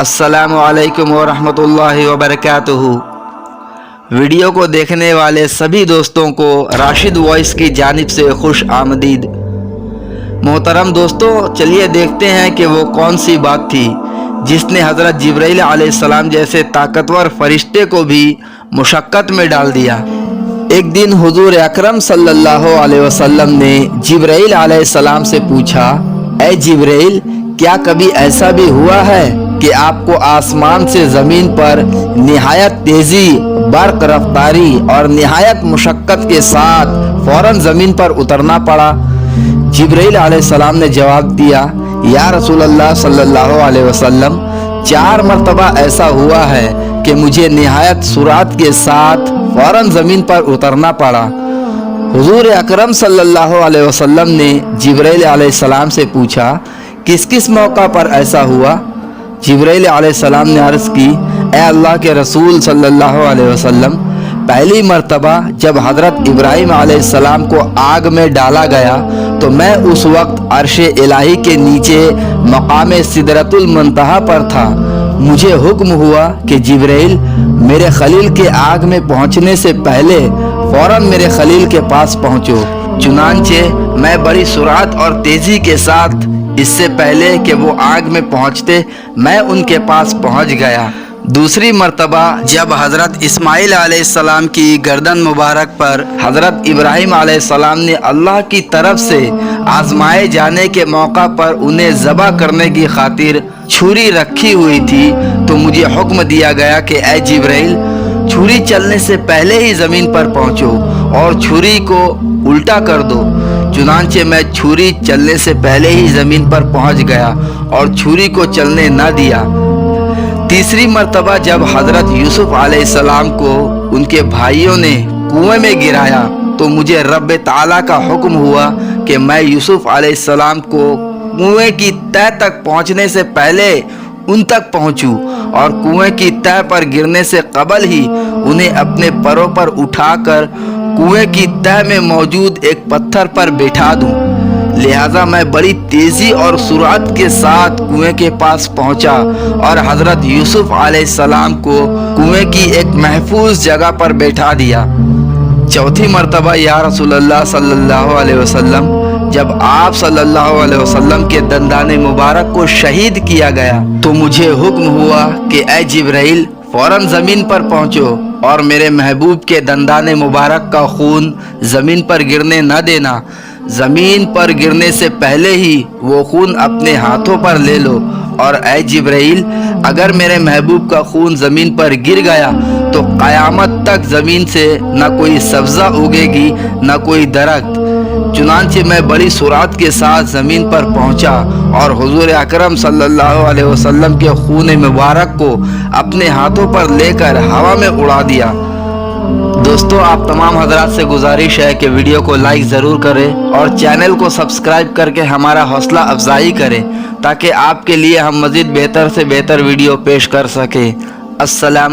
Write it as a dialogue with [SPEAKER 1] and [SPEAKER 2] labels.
[SPEAKER 1] अस्सलामु अलैकुम वरहमतुल्लाहि वबरकातुहू। वीडियो को देखने वाले सभी दोस्तों को राशिद वॉइस की जानिब से खुश आमदीद। मोहतरम दोस्तों, चलिए देखते हैं कि वो कौन सी बात थी जिसने हज़रत जिब्राइल अलैहिस्सलाम जैसे ताकतवर फरिश्ते को भी मुशक्क़त में डाल दिया। एक दिन हुजूर अकरम सल्लल्लाहु अलैहि वसल्लम ने जिब्राइल अलैहिस्सलाम से पूछा, ऐ जिब्राइल, क्या कभी ऐसा भी हुआ है कि आपको आसमान से ज़मीन पर निहायत तेज़ी, बर्क़ रफ्तारी और निहायत मुशक्क़त के साथ फ़ौरन ज़मीन पर उतरना पड़ा? जिब्राइल अलैहिस्सलाम ने जवाब दिया, या रसूलल्लाह सल्लल्लाहु अलैहि वसल्लम, 4 मरतबा ऐसा हुआ है कि मुझे निहायत सुरात के साथ फ़ौरन ज़मीन पर उतरना पड़ा। हुजूर अकरम सल्लल्लाहु अलैहि वसल्लम ने जिब्राइल अलैहिस्सलाम से पूछा, किस किस मौका पर ऐसा हुआ? जिब्राइल अलैहिस्सलाम ने अर्ज़ की, ए अल्लाह के रसूल सल्लल्लाहु अलैहि वसल्लम, पहली मर्तबा जब हज़रत इब्राहीम अलैहिस्सलाम को आग में डाला गया तो मैं उस वक्त अर्श इलाही के नीचे मकाम सिदरतुल मुंतहा पर था। मुझे हुक्म हुआ कि जिब्राइल, मेरे खलील के आग में पहुंचने से पहले फ़ौरन मेरे खलील के पास पहुंचो। चुनांचे मैं बड़ी सुरात और तेज़ी के साथ इससे पहले कि वो आग में पहुंचते मैं उनके पास पहुंच गया। दूसरी मर्तबा जब हज़रत इस्माइल अलैहिस्सलाम की गर्दन मुबारक पर हज़रत इब्राहीम अलैहिस्सलाम ने अल्लाह की तरफ से आजमाए जाने के मौका पर उन्हें ज़बह करने की खातिर छुरी रखी हुई थी तो मुझे हुक्म दिया गया कि ऐ जिब्राइल, छुरी चलने से पहले ही ज़मीन पर पहुँचो और छुरी को उल्टा कर दो। चुनांचे मैं छुरी चलने से पहले ही ज़मीन पर पहुँच गया और छुरी को चलने न दिया। तीसरी मर्तबा जब हज़रत यूसुफ अलैहिस्सलाम को उनके भाइयों ने कुएं में गिराया तो मुझे रब ताला का हुक्म हुआ कि मैं यूसुफ अलैहिस्सलाम को कुएं की तह तक पहुंचने से पहले उन तक पहुंचूं और कुएं की तह पर गिरने से कबल ही उन्हें अपने परों पर उठाकर कुएं की तह में मौजूद एक पत्थर पर बैठा दूं। लिहाजा मैं बड़ी तेज़ी और सुरात के साथ कुएं के पास पहुंचा और हज़रत यूसुफ अलैहिस्सलाम को कुएं की एक महफूज जगह पर बैठा दिया। चौथी मर्तबा या रसूलल्लाह सल्लल्लाहु अलैहि वसल्लम, जब आप सल्लल्लाहु अलैहि वसल्लम के दंदाने मुबारक को शहीद किया गया तो मुझे हुक्म हुआ कि ऐ जिब्राइल, फ़ौरन ज़मीन पर पहुँचो और मेरे महबूब के दंदाने मुबारक का खून ज़मीन पर गिरने न देना। ज़मीन पर गिरने से पहले ही वो खून अपने हाथों पर ले लो। और ऐ जिब्राइल, अगर मेरे महबूब का खून ज़मीन पर गिर गया तो क़यामत तक ज़मीन से न कोई सब्ज़ा उगेगी न कोई दरख्त। चुनांचे मैं बड़ी सुरात के साथ ज़मीन पर पहुंचा और हुजूर अकरम सल्लल्लाहु अलैहि वसल्लम के खून मुबारक को अपने हाथों पर लेकर हवा में उड़ा दिया। दोस्तों, आप तमाम हजरात से गुजारिश है कि वीडियो को लाइक ज़रूर करें और चैनल को सब्सक्राइब करके हमारा हौसला अफजाई करें ताकि आपके लिए हम मज़ीद बेहतर से बेहतर वीडियो पेश कर सकें। अस्सलाम।